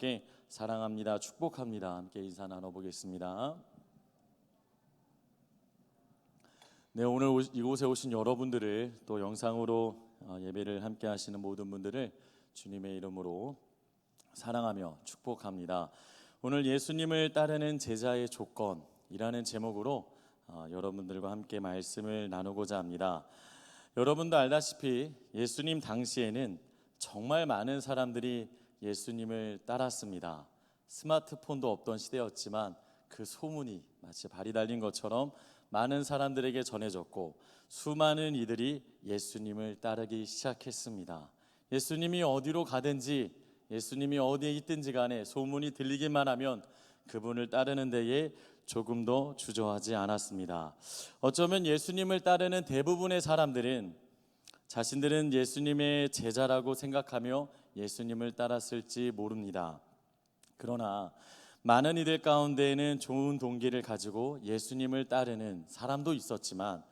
함께 사랑합니다, 축복합니다 함께 인사 나눠보겠습니다. 네, 오늘 이곳에 오신 여러분들을 또 영상으로 예배를 함께 하시는 모든 분들을 주님의 이름으로 사랑하며 축복합니다. 오늘 예수님을 따르는 제자의 조건이라는 제목으로 여러분들과 함께 말씀을 나누고자 합니다. 여러분도 알다시피 예수님 당시에는 정말 많은 사람들이 예수님을 따랐습니다. 스마트폰도 없던 시대였지만 그 소문이 마치 발이 달린 것처럼 많은 사람들에게 전해졌고 수많은 이들이 예수님을 따르기 시작했습니다. 예수님이 어디로 가든지, 예수님이 어디에 있든지 간에 소문이 들리기만 하면 그분을 따르는 데에 조금도 주저하지 않았습니다. 어쩌면 예수님을 따르는 대부분의 사람들은 자신들은 예수님의 제자라고 생각하며 예수님을 따랐을지 모릅니다. 그러나 많은 이들 가운데에는 좋은 동기를 가지고 예수님을 따르는 사람도 있었지만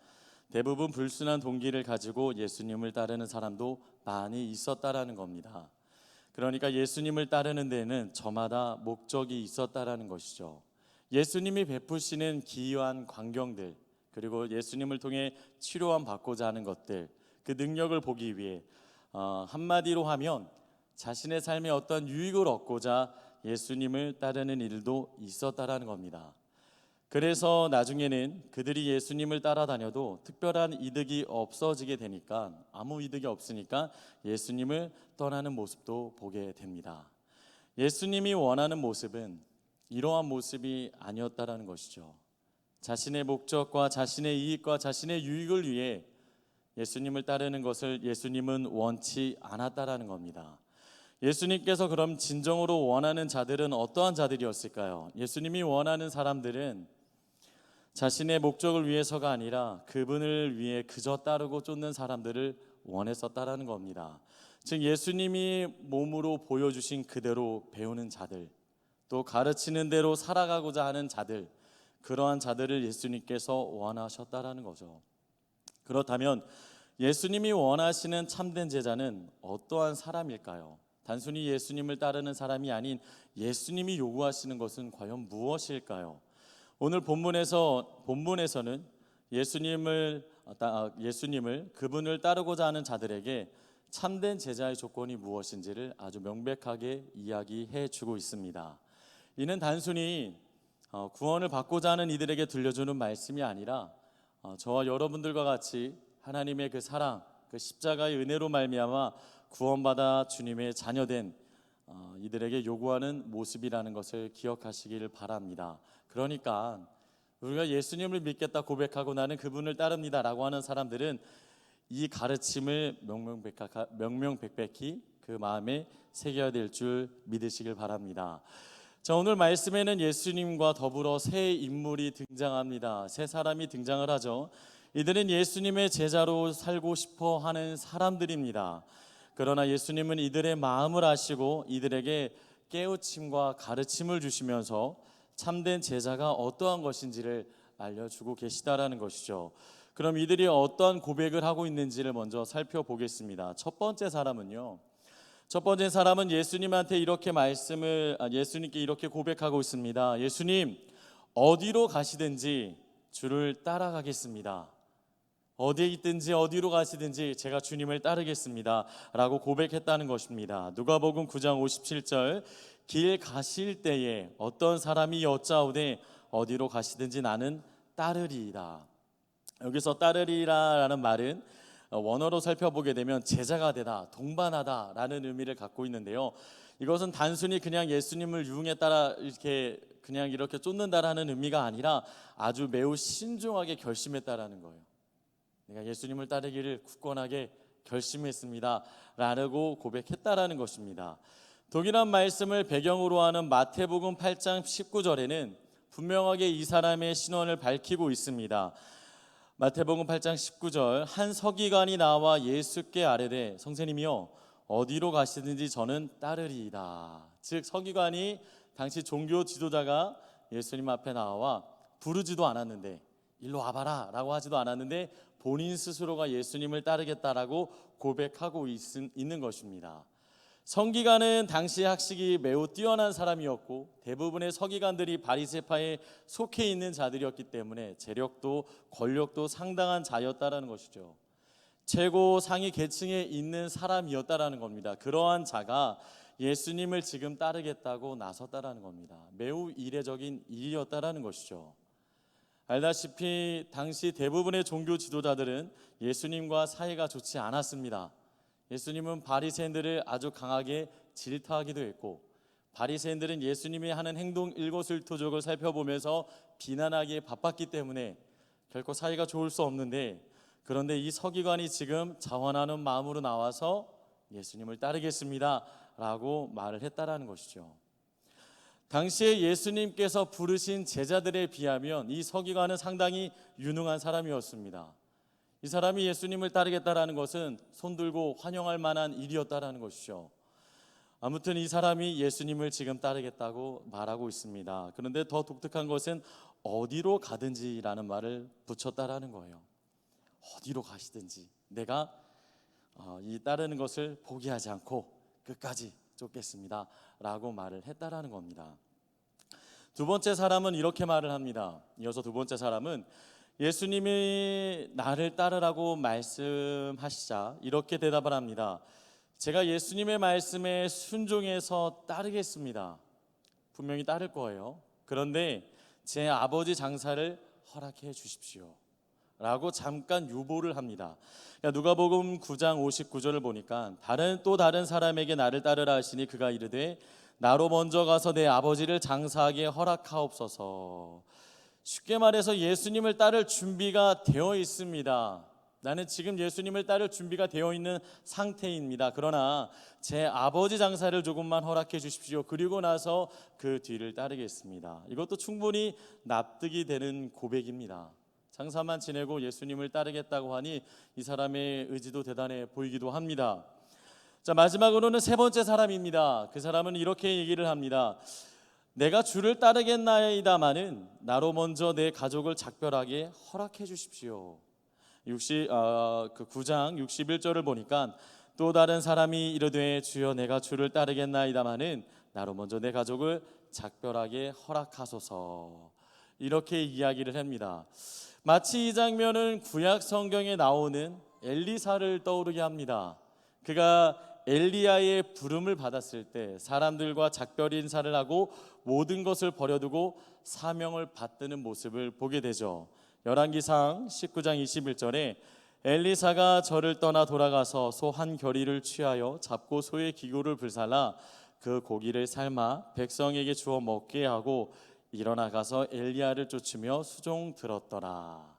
대부분 불순한 동기를 가지고 예수님을 따르는 사람도 많이 있었다라는 겁니다. 그러니까 예수님을 따르는 데에는 저마다 목적이 있었다라는 것이죠. 예수님이 베푸시는 기이한 광경들, 그리고 예수님을 통해 치료함 받고자 하는 것들, 그 능력을 보기 위해 한마디로 하면 자신의 삶에 어떤 유익을 얻고자 예수님을 따르는 일도 있었다라는 겁니다. 그래서 나중에는 그들이 예수님을 따라다녀도 특별한 이득이 없어지게 되니까, 아무 이득이 없으니까 예수님을 떠나는 모습도 보게 됩니다. 예수님이 원하는 모습은 이러한 모습이 아니었다라는 것이죠. 자신의 목적과 자신의 이익과 자신의 유익을 위해 예수님을 따르는 것을 예수님은 원치 않았다라는 겁니다. 예수님께서 그럼 진정으로 원하는 자들은 어떠한 자들이었을까요? 예수님이 원하는 사람들은 자신의 목적을 위해서가 아니라 그분을 위해 그저 따르고 쫓는 사람들을 원했었다라는 겁니다. 즉 예수님이 몸으로 보여주신 그대로 배우는 자들, 또 가르치는 대로 살아가고자 하는 자들, 그러한 자들을 예수님께서 원하셨다라는 거죠. 그렇다면 예수님이 원하시는 참된 제자는 어떠한 사람일까요? 단순히 예수님을 따르는 사람이 아닌 예수님이 요구하시는 것은 과연 무엇일까요? 오늘 본문에서는 예수님을 그분을 따르고자 하는 자들에게 참된 제자의 조건이 무엇인지를 아주 명백하게 이야기해 주고 있습니다. 이는 단순히 구원을 받고자 하는 이들에게 들려주는 말씀이 아니라 저와 여러분들과 같이 하나님의 그 사랑, 그 십자가의 은혜로 말미암아 구원받아 주님의 자녀된 이들에게 요구하는 모습이라는 것을 기억하시길 바랍니다. 그러니까 우리가 예수님을 믿겠다 고백하고 나는 그분을 따릅니다 라고 하는 사람들은 이 가르침을 명명백백히 그 마음에 새겨야 될 줄 믿으시길 바랍니다. 자, 오늘 말씀에는 예수님과 더불어 새 인물이 등장합니다. 새 사람이 등장을 하죠. 이들은 예수님의 제자로 살고 싶어 하는 사람들입니다. 그러나 예수님은 이들의 마음을 아시고 이들에게 깨우침과 가르침을 주시면서 참된 제자가 어떠한 것인지를 알려주고 계시다라는 것이죠. 그럼 이들이 어떠한 고백을 하고 있는지를 먼저 살펴보겠습니다. 첫 번째 사람은 예수님한테 예수님께 이렇게 고백하고 있습니다. 예수님, 어디로 가시든지 주를 따라가겠습니다. 어디에 있든지 어디로 가시든지 제가 주님을 따르겠습니다 라고 고백했다는 것입니다. 누가복음 9장 57절, 길 가실 때에 어떤 사람이 여짜오되 어디로 가시든지 나는 따르리이다. 여기서 따르리라 라는 말은 원어로 살펴보게 되면 제자가 되다, 동반하다 라는 의미를 갖고 있는데요. 이것은 단순히 그냥 예수님을 유흥에 따라 이렇게 쫓는다라는 의미가 아니라 아주 매우 신중하게 결심했다라는 거예요. 내가 예수님을 따르기를 굳건하게 결심했습니다 라고 고백했다라는 것입니다. 동일한 말씀을 배경으로 하는 마태복음 8장 19절에는 분명하게 이 사람의 신원을 밝히고 있습니다. 마태복음 8장 19절, 한 서기관이 나와 예수께 아뢰되 선생님이여 어디로 가시든지 저는 따르리이다. 즉 서기관이 당시 종교 지도자가 예수님 앞에 나와 부르지도 않았는데, 일로 와봐라 라고 하지도 않았는데 본인 스스로가 예수님을 따르겠다라고 고백하고 있는 것입니다. 서기관은 당시 학식이 매우 뛰어난 사람이었고 대부분의 서기관들이 바리새파에 속해 있는 자들이었기 때문에 재력도 권력도 상당한 자였다라는 것이죠. 최고 상위 계층에 있는 사람이었다라는 겁니다. 그러한 자가 예수님을 지금 따르겠다고 나섰다라는 겁니다. 매우 이례적인 일이었다라는 것이죠. 알다시피 당시 대부분의 종교 지도자들은 예수님과 사이가 좋지 않았습니다. 예수님은 바리새인들을 아주 강하게 질타하기도 했고, 바리새인들은 예수님이 하는 행동 일거수일투족을 살펴보면서 비난하기에 바빴기 때문에 결코 사이가 좋을 수 없는데, 그런데 이 서기관이 지금 자원하는 마음으로 나와서 예수님을 따르겠습니다 라고 말을 했다라는 것이죠. 당시에 예수님께서 부르신 제자들에 비하면 이 서기관은 상당히 유능한 사람이었습니다. 이 사람이 예수님을 따르겠다라는 것은 손들고 환영할 만한 일이었다라는 것이죠. 아무튼 이 사람이 예수님을 지금 따르겠다고 말하고 있습니다. 그런데 더 독특한 것은 어디로 가든지라는 말을 붙였다라는 거예요. 어디로 가시든지 내가 이 따르는 것을 포기하지 않고 끝까지 쫓겠습니다 라고 말을 했다라는 겁니다. 두 번째 사람은 이렇게 말을 합니다. 이어서 두 번째 사람은 예수님이 나를 따르라고 말씀하시자 이렇게 대답을 합니다. 제가 예수님의 말씀에 순종해서 따르겠습니다. 분명히 따를 거예요. 그런데 제 아버지 장사를 허락해 주십시오 라고 잠깐 유보를 합니다. 누가복음 9장 59절을 보니까 또 다른 사람에게 나를 따르라 하시니 그가 이르되 나로 먼저 가서 내 아버지를 장사하게 허락하옵소서. 쉽게 말해서 예수님을 따를 준비가 되어 있습니다. 나는 지금 예수님을 따를 준비가 되어 있는 상태입니다. 그러나 제 아버지 장사를 조금만 허락해 주십시오. 그리고 나서 그 뒤를 따르겠습니다. 이것도 충분히 납득이 되는 고백입니다. 장사만 지내고 예수님을 따르겠다고 하니 이 사람의 의지도 대단해 보이기도 합니다. 자, 마지막으로는 세 번째 사람입니다. 그 사람은 이렇게 얘기를 합니다. 내가 주를 따르겠나이다마는 나로 먼저 내 가족을 작별하게 허락해 주십시오. 9장 61절을 보니까 또 다른 사람이 이르되 주여 내가 주를 따르겠나이다마는 나로 먼저 내 가족을 작별하게 허락하소서. 이렇게 이야기를 합니다. 마치 이 장면은 구약 성경에 나오는 엘리사를 떠오르게 합니다. 그가 엘리야의 부름을 받았을 때 사람들과 작별 인사를 하고 모든 것을 버려두고 사명을 받드는 모습을 보게 되죠. 열왕기상 19장 21절에 엘리사가 저를 떠나 돌아가서 소 한 겨리를 취하여 잡고 소의 기구를 불살라 그 고기를 삶아 백성에게 주어 먹게 하고 일어나 가서 엘리야를 쫓으며 수종 들었더라.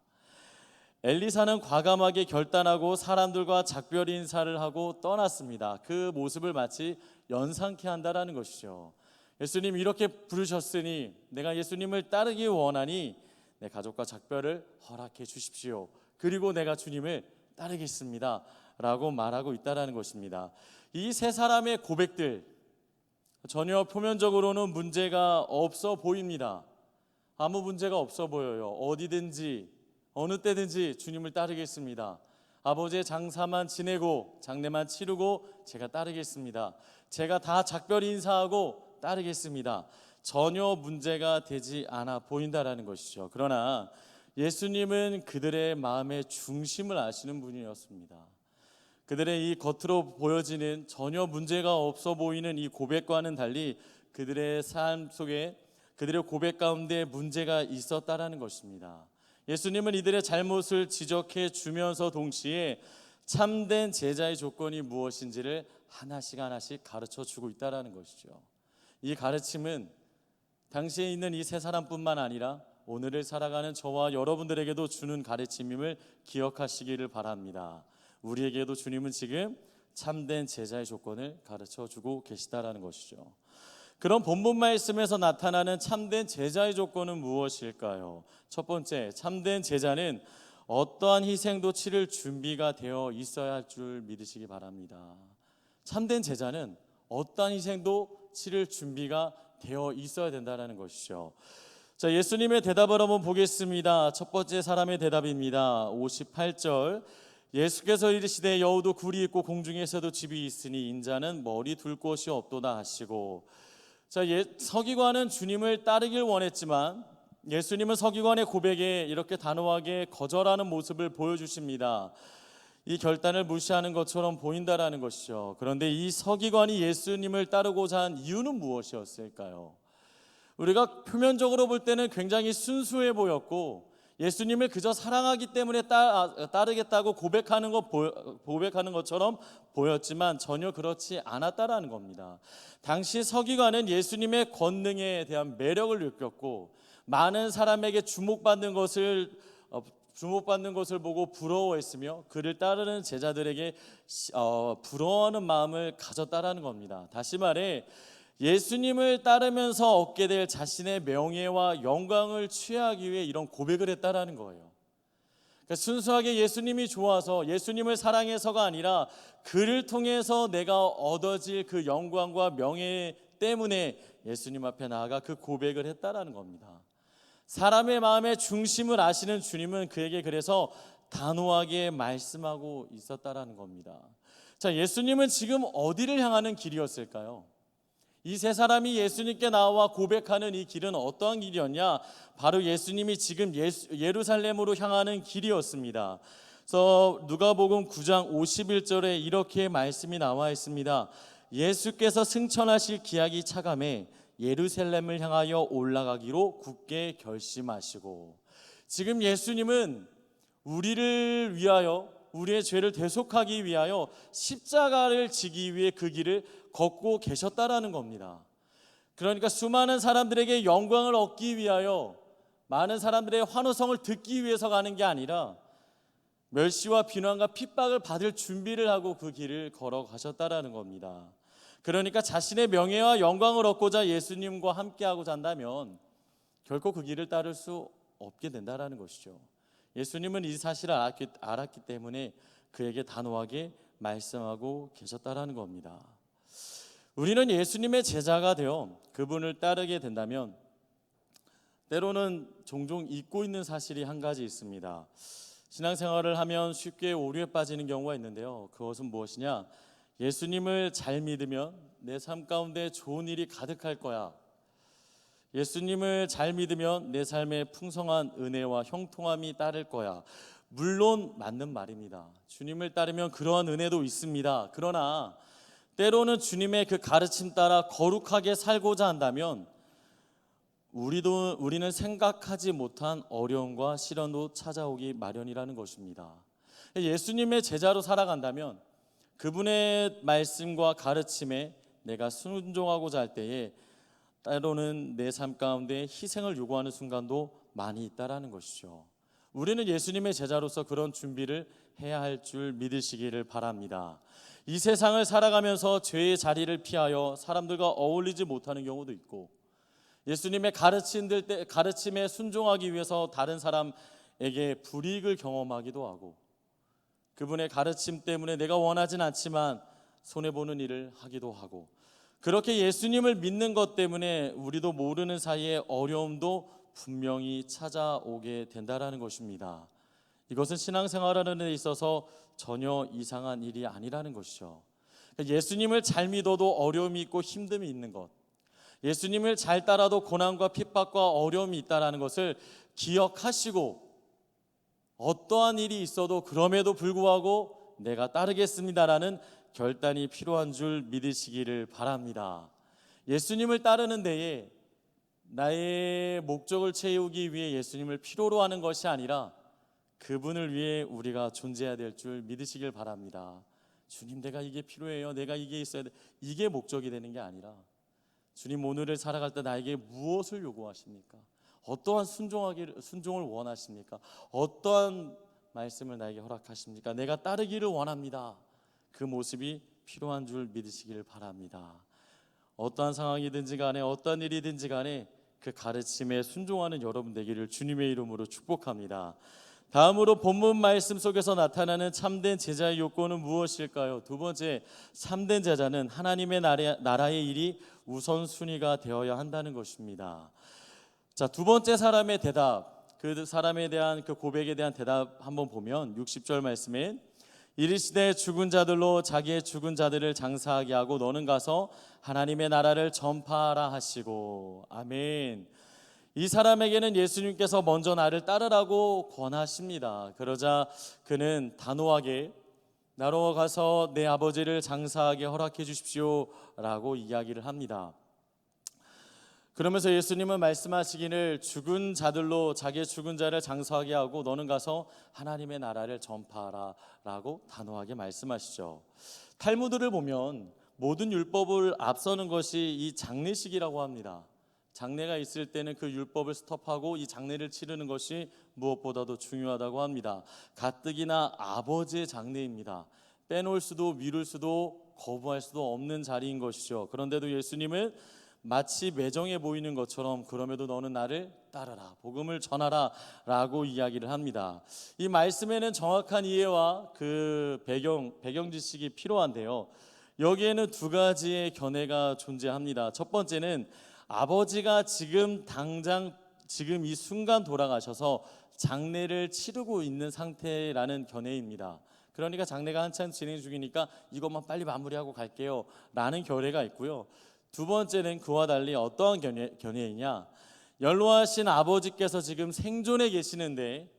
엘리사는 과감하게 결단하고 사람들과 작별 인사를 하고 떠났습니다. 그 모습을 마치 연상케 한다라는 것이죠. 예수님 이렇게 부르셨으니 내가 예수님을 따르기 원하니 내 가족과 작별을 허락해 주십시오. 그리고 내가 주님을 따르겠습니다 라고 말하고 있다는 것입니다. 이 세 사람의 고백들 전혀 표면적으로는 문제가 없어 보입니다. 아무 문제가 없어 보여요. 어디든지 어느 때든지 주님을 따르겠습니다. 아버지의 장사만 지내고 장례만 치르고 제가 따르겠습니다. 제가 다 작별 인사하고 따르겠습니다. 전혀 문제가 되지 않아 보인다라는 것이죠. 그러나 예수님은 그들의 마음의 중심을 아시는 분이었습니다. 그들의 이 겉으로 보여지는 전혀 문제가 없어 보이는 이 고백과는 달리 그들의 삶 속에 그들의 고백 가운데 문제가 있었다라는 것입니다. 예수님은 이들의 잘못을 지적해 주면서 동시에 참된 제자의 조건이 무엇인지를 하나씩 가르쳐 주고 있다라는 것이죠. 이 가르침은 당시에 있는 이 세 사람뿐만 아니라 오늘을 살아가는 저와 여러분들에게도 주는 가르침임을 기억하시기를 바랍니다. 우리에게도 주님은 지금 참된 제자의 조건을 가르쳐 주고 계시다라는 것이죠. 그런 본문 말씀에서 나타나는 참된 제자의 조건은 무엇일까요? 첫 번째, 참된 제자는 어떠한 희생도 치를 준비가 되어 있어야 할 줄 믿으시기 바랍니다. 참된 제자는 어떠한 희생도 치를 준비가 되어 있어야 된다는 것이죠. 자, 예수님의 대답을 한번 보겠습니다. 첫 번째 사람의 대답입니다. 58절 예수께서 이르시되 여우도 굴이 있고 공중에서도 집이 있으니 인자는 머리 둘 곳이 없도다 하시고. 자, 서기관은 주님을 따르길 원했지만 예수님은 서기관의 고백에 이렇게 단호하게 거절하는 모습을 보여주십니다. 이 결단을 무시하는 것처럼 보인다라는 것이죠. 그런데 이 서기관이 예수님을 따르고자 한 이유는 무엇이었을까요? 우리가 표면적으로 볼 때는 굉장히 순수해 보였고 예수님을 그저 사랑하기 때문에 따르겠다고 고백하는 것처럼 보였지만 전혀 그렇지 않았다라는 겁니다. 당시 서기관은 예수님의 권능에 대한 매력을 느꼈고 많은 사람에게 주목받는 것을 보고 부러워했으며 그를 따르는 제자들에게 부러워하는 마음을 가졌다라는 겁니다. 다시 말해 예수님을 따르면서 얻게 될 자신의 명예와 영광을 취하기 위해 이런 고백을 했다라는 거예요. 그러니까 순수하게 예수님이 좋아서 예수님을 사랑해서가 아니라 그를 통해서 내가 얻어질 그 영광과 명예 때문에 예수님 앞에 나아가 그 고백을 했다라는 겁니다. 사람의 마음의 중심을 아시는 주님은 그에게 그래서 단호하게 말씀하고 있었다라는 겁니다. 자, 예수님은 지금 어디를 향하는 길이었을까요? 이 세 사람이 예수님께 나와 고백하는 이 길은 어떠한 길이었냐? 바로 예수님이 지금 예루살렘으로 향하는 길이었습니다. 그래서 누가복음 9장 51절에 이렇게 말씀이 나와 있습니다. 예수께서 승천하실 기약이 차감해 예루살렘을 향하여 올라가기로 굳게 결심하시고. 지금 예수님은 우리를 위하여 우리의 죄를 대속하기 위하여 십자가를 지기 위해 그 길을 걷고 계셨다라는 겁니다. 그러니까 수많은 사람들에게 영광을 얻기 위하여 많은 사람들의 환호성을 듣기 위해서 가는 게 아니라 멸시와 비난과 핍박을 받을 준비를 하고 그 길을 걸어가셨다라는 겁니다. 그러니까 자신의 명예와 영광을 얻고자 예수님과 함께하고자 한다면 결코 그 길을 따를 수 없게 된다라는 것이죠. 예수님은 이 사실을 알았기 때문에 그에게 단호하게 말씀하고 계셨다라는 겁니다. 우리는 예수님의 제자가 되어 그분을 따르게 된다면 때로는 종종 잊고 있는 사실이 한 가지 있습니다. 신앙생활을 하면 쉽게 오류에 빠지는 경우가 있는데요. 그것은 무엇이냐? 예수님을 잘 믿으면 내 삶 가운데 좋은 일이 가득할 거야. 예수님을 잘 믿으면 내 삶에 풍성한 은혜와 형통함이 따를 거야. 물론 맞는 말입니다. 주님을 따르면 그러한 은혜도 있습니다. 그러나 때로는 주님의 그 가르침 따라 거룩하게 살고자 한다면 우리는 생각하지 못한 어려움과 시련도 찾아오기 마련이라는 것입니다. 예수님의 제자로 살아간다면 그분의 말씀과 가르침에 내가 순종하고자 할 때에 때로는 내 삶 가운데 희생을 요구하는 순간도 많이 있다라는 것이죠. 우리는 예수님의 제자로서 그런 준비를 해야 할 줄 믿으시기를 바랍니다. 이 세상을 살아가면서 죄의 자리를 피하여 사람들과 어울리지 못하는 경우도 있고 예수님의 가르침에 순종하기 위해서 다른 사람에게 불이익을 경험하기도 하고 그분의 가르침 때문에 내가 원하진 않지만 손해보는 일을 하기도 하고 그렇게 예수님을 믿는 것 때문에 우리도 모르는 사이에 어려움도 분명히 찾아오게 된다라는 것입니다. 이것은 신앙생활하는 데 있어서 전혀 이상한 일이 아니라는 것이죠. 예수님을 잘 믿어도 어려움이 있고 힘듦이 있는 것, 예수님을 잘 따라도 고난과 핍박과 어려움이 있다는 것을 기억하시고 어떠한 일이 있어도 그럼에도 불구하고 내가 따르겠습니다라는 결단이 필요한 줄 믿으시기를 바랍니다. 예수님을 따르는 데에 나의 목적을 채우기 위해 예수님을 필요로 하는 것이 아니라 그분을 위해 우리가 존재해야 될 줄 믿으시길 바랍니다. 주님, 내가 이게 필요해요. 내가 이게 있어야 돼. 이게 목적이 되는 게 아니라 주님, 오늘을 살아갈 때 나에게 무엇을 요구하십니까? 어떠한 순종을 원하십니까? 어떠한 말씀을 나에게 허락하십니까? 내가 따르기를 원합니다. 그 모습이 필요한 줄 믿으시기를 바랍니다. 어떠한 상황이든지 간에 어떠한 일이든지 간에 그 가르침에 순종하는 여러분 되기를 주님의 이름으로 축복합니다. 다음으로 본문 말씀 속에서 나타나는 참된 제자의 요건은 무엇일까요? 두 번째, 참된 제자는 하나님의 나라의 일이 우선순위가 되어야 한다는 것입니다. 자, 두 번째 사람의 대답, 그 사람에 대한 그 고백에 대한 대답 한번 보면 60절 말씀에 이르시되 죽은 자들로 자기의 죽은 자들을 장사하게 하고 너는 가서 하나님의 나라를 전파하라 하시고. 아멘. 이 사람에게는 예수님께서 먼저 나를 따르라고 권하십니다. 그러자 그는 단호하게 나로 가서 내 아버지를 장사하게 허락해 주십시오 라고 이야기를 합니다. 그러면서 예수님은 말씀하시기를 죽은 자들로 자기의 죽은 자를 장사하게 하고 너는 가서 하나님의 나라를 전파하라 라고 단호하게 말씀하시죠. 탈무드를 보면 모든 율법을 앞서는 것이 이 장례식이라고 합니다. 장례가 있을 때는 그 율법을 스톱하고 이 장례를 치르는 것이 무엇보다도 중요하다고 합니다. 가뜩이나 아버지의 장례입니다. 빼놓을 수도 미룰 수도 거부할 수도 없는 자리인 것이죠. 그런데도 예수님은 마치 매정해 보이는 것처럼 그럼에도 너는 나를 따르라, 복음을 전하라 라고 이야기를 합니다. 이 말씀에는 정확한 이해와 그 배경 지식이 필요한데요, 여기에는 두 가지의 견해가 존재합니다. 첫 번째는 아버지가 지금 당장 지금 이 순간 돌아가셔서 장례를 치르고 있는 상태라는 견해입니다. 그러니까 장례가 한참 진행 중이니까 이것만 빨리 마무리하고 갈게요 라는 견해가 있고요. 두 번째는 그와 달리 어떠한 견해이냐, 연로하신 아버지께서 지금 생존해 계시는데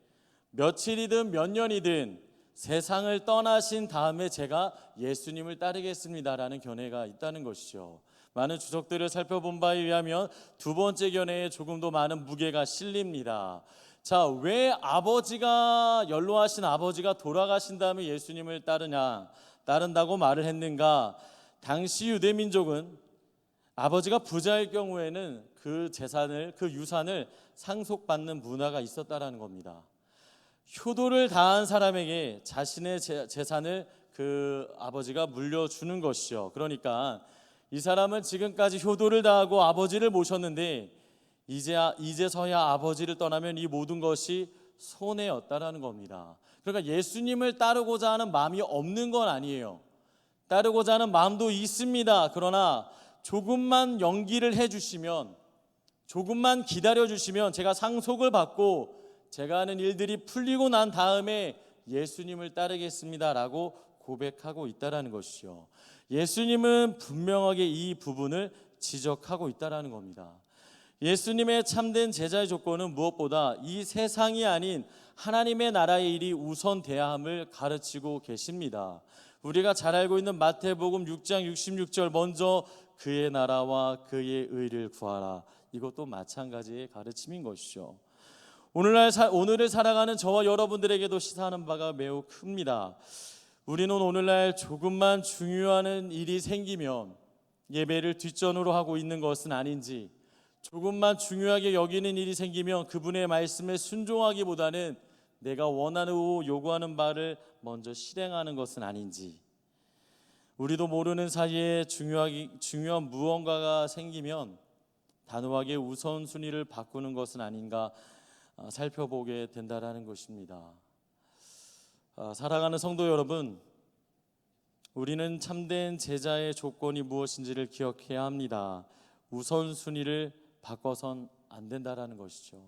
며칠이든 몇 년이든 세상을 떠나신 다음에 제가 예수님을 따르겠습니다라는 견해가 있다는 것이죠. 많은 주석들을 살펴본 바에 의하면 두 번째 견해에 조금 더 많은 무게가 실립니다. 자, 왜 연로하신 아버지가 돌아가신 다음에 예수님을 따른다고 말을 했는가? 당시 유대 민족은 아버지가 부자일 경우에는 그 유산을 상속받는 문화가 있었다라는 겁니다. 효도를 다한 사람에게 자신의 재산을 그 아버지가 물려주는 것이죠. 그러니까 이 사람은 지금까지 효도를 다하고 아버지를 모셨는데 이제서야 아버지를 떠나면 이 모든 것이 손해였다라는 겁니다. 그러니까 예수님을 따르고자 하는 마음이 없는 건 아니에요. 따르고자 하는 마음도 있습니다. 그러나 조금만 연기를 해주시면, 조금만 기다려주시면 제가 상속을 받고 제가 하는 일들이 풀리고 난 다음에 예수님을 따르겠습니다라고 고백하고 있다라는 것이죠. 예수님은 분명하게 이 부분을 지적하고 있다라는 겁니다. 예수님의 참된 제자의 조건은 무엇보다 이 세상이 아닌 하나님의 나라의 일이 우선돼야 함을 가르치고 계십니다. 우리가 잘 알고 있는 마태복음 6장 66절, 먼저 그의 나라와 그의 의를 구하라, 이것도 마찬가지의 가르침인 것이죠. 오늘을 살아가는 저와 여러분들에게도 시사하는 바가 매우 큽니다. 우리는 오늘날 조금만 중요한 일이 생기면 예배를 뒷전으로 하고 있는 것은 아닌지, 조금만 중요하게 여기는 일이 생기면 그분의 말씀에 순종하기보다는 내가 원하고 요구하는 바를 먼저 실행하는 것은 아닌지, 우리도 모르는 사이에 중요한 무언가가 생기면 단호하게 우선순위를 바꾸는 것은 아닌가 살펴보게 된다라는 것입니다. 사랑하는 성도 여러분, 우리는 참된 제자의 조건이 무엇인지를 기억해야 합니다. 우선순위를 바꿔선 안 된다라는 것이죠.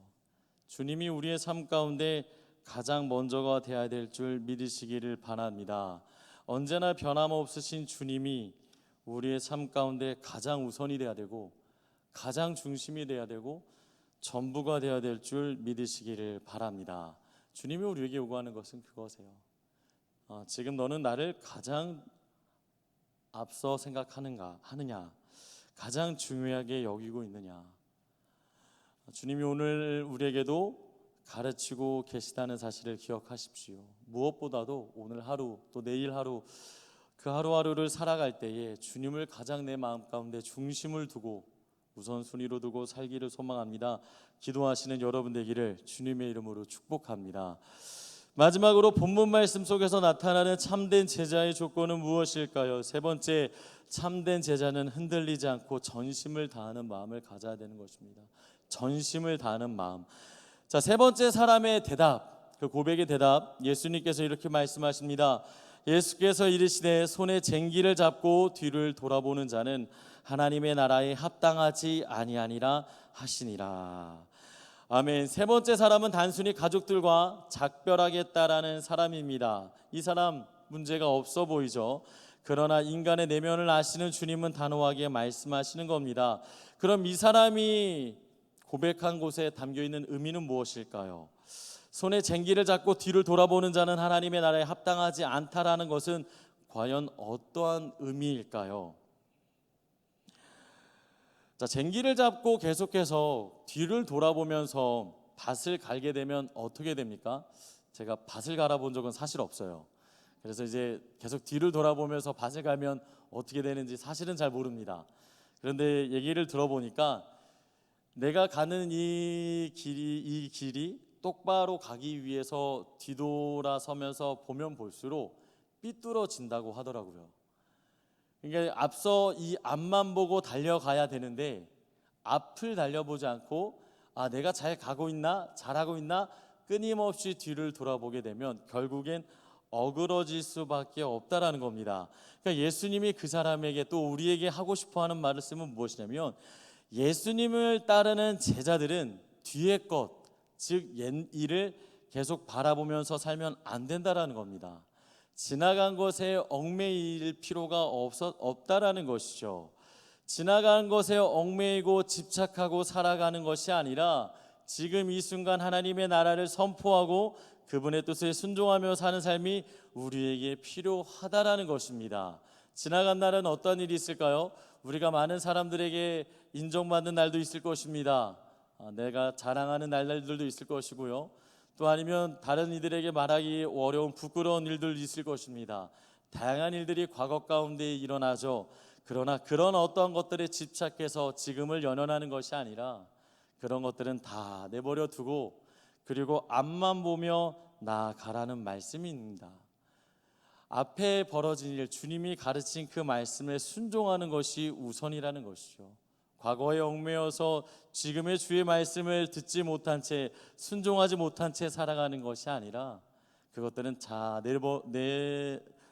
주님이 우리의 삶 가운데 가장 먼저가 되어야 될 줄 믿으시기를 바랍니다. 언제나 변함없으신 주님이 우리의 삶 가운데 가장 우선이 되어야 되고 가장 중심이 되어야 되고 전부가 되어야 될 줄 믿으시기를 바랍니다. 주님이 우리에게 요구하는 것은 그것이에요. 지금 너는 나를 가장 앞서 하느냐, 가장 중요하게 여기고 있느냐. 주님이 오늘 우리에게도 가르치고 계시다는 사실을 기억하십시오. 무엇보다도 오늘 하루 또 내일 하루, 그 하루하루를 살아갈 때에 주님을 가장 내 마음 가운데 중심을 두고 우선순위로 두고 살기를 소망합니다. 기도하시는 여러분 되기를 주님의 이름으로 축복합니다. 마지막으로 본문 말씀 속에서 나타나는 참된 제자의 조건은 무엇일까요? 세 번째, 참된 제자는 흔들리지 않고 전심을 다하는 마음을 가져야 되는 것입니다. 전심을 다하는 마음. 자, 세 번째 사람의 대답, 그 고백의 대답, 예수님께서 이렇게 말씀하십니다. 예수께서 이르시되 손에 쟁기를 잡고 뒤를 돌아보는 자는 하나님의 나라에 합당하지 아니하니라 하시니라. 아멘. 세 번째 사람은 단순히 가족들과 작별하겠다라는 사람입니다. 이 사람 문제가 없어 보이죠. 그러나 인간의 내면을 아시는 주님은 단호하게 말씀하시는 겁니다. 그럼 이 사람이 고백한 곳에 담겨있는 의미는 무엇일까요? 손에 쟁기를 잡고 뒤를 돌아보는 자는 하나님의 나라에 합당하지 않다라는 것은 과연 어떠한 의미일까요? 자, 쟁기를 잡고 계속해서 뒤를 돌아보면서 밭을 갈게 되면 어떻게 됩니까? 제가 밭을 갈아본 적은 사실 없어요. 그래서 이제 계속 뒤를 돌아보면서 밭을 가면 어떻게 되는지 사실은 잘 모릅니다. 그런데 얘기를 들어보니까 내가 가는 이 길이 똑바로 가기 위해서 뒤돌아서면서 보면 볼수록 삐뚤어진다고 하더라고요. 그러니까 앞서 이 앞만 보고 달려가야 되는데 앞을 달려보지 않고 내가 잘 가고 있나, 잘하고 있나 끊임없이 뒤를 돌아보게 되면 결국엔 어그러질 수밖에 없다라는 겁니다. 그러니까 예수님이 그 사람에게 또 우리에게 하고 싶어하는 말씀은 무엇이냐면 예수님을 따르는 제자들은 뒤의 것, 즉 옛 일을 계속 바라보면서 살면 안 된다라는 겁니다. 지나간 것에 얽매일 필요가 없다라는 것이죠. 지나간 것에 얽매이고 집착하고 살아가는 것이 아니라 지금 이 순간 하나님의 나라를 선포하고 그분의 뜻에 순종하며 사는 삶이 우리에게 필요하다라는 것입니다. 지나간 날은 어떤 일이 있을까요? 우리가 많은 사람들에게 인정받는 날도 있을 것입니다. 내가 자랑하는 날들도 있을 것이고요. 또 아니면 다른 이들에게 말하기 어려운 부끄러운 일들도 있을 것입니다. 다양한 일들이 과거 가운데 일어나죠. 그러나 그런 어떠한 것들에 집착해서 지금을 연연하는 것이 아니라 그런 것들은 다 내버려 두고 그리고 앞만 보며 나아가라는 말씀입니다. 앞에 벌어진 일, 주님이 가르친 그 말씀에 순종하는 것이 우선이라는 것이죠. 과거에 얽매여서 지금의 주의 말씀을 듣지 못한 채 순종하지 못한 채 살아가는 것이 아니라 그것들은 다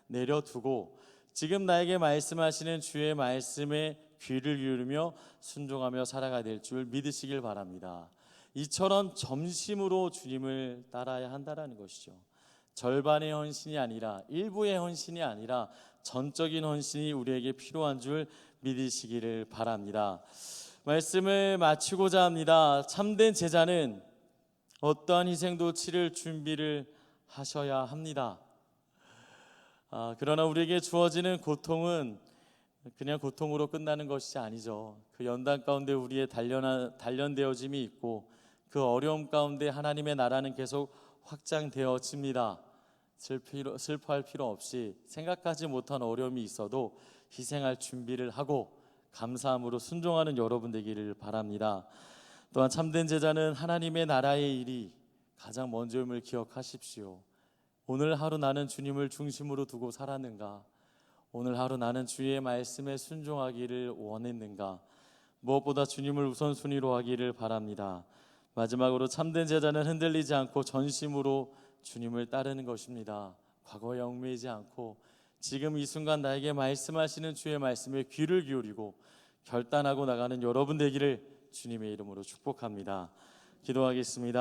내려두고 지금 나에게 말씀하시는 주의 말씀에 귀를 기울이며 순종하며 살아가야 될 줄 믿으시길 바랍니다. 이처럼 점심으로 주님을 따라야 한다는 것이죠. 절반의 헌신이 아니라 일부의 헌신이 아니라 전적인 헌신이 우리에게 필요한 줄 믿으시기를 바랍니다. 말씀을 마치고자 합니다. 참된 제자는 어떠한 희생도 치를 준비를 하셔야 합니다. 그러나 우리에게 주어지는 고통은 그냥 고통으로 끝나는 것이 아니죠. 그 연단 가운데 우리의 단련되어짐이 있고 그 어려움 가운데 하나님의 나라는 계속 확장되어집니다. 슬퍼할 필요 없이 생각하지 못한 어려움이 있어도 희생할 준비를 하고 감사함으로 순종하는 여러분 되기를 바랍니다. 또한 참된 제자는 하나님의 나라의 일이 가장 먼저임을 기억하십시오. 오늘 하루 나는 주님을 중심으로 두고 살았는가? 오늘 하루 나는 주의 말씀에 순종하기를 원했는가? 무엇보다 주님을 우선순위로 하기를 바랍니다. 마지막으로 참된 제자는 흔들리지 않고 전심으로 주님을 따르는 것입니다. 과거에 얽매이지 않고 지금 이 순간 나에게 말씀하시는 주의 말씀에 귀를 기울이고 결단하고 나가는 여러분 되기를 주님의 이름으로 축복합니다. 기도하겠습니다.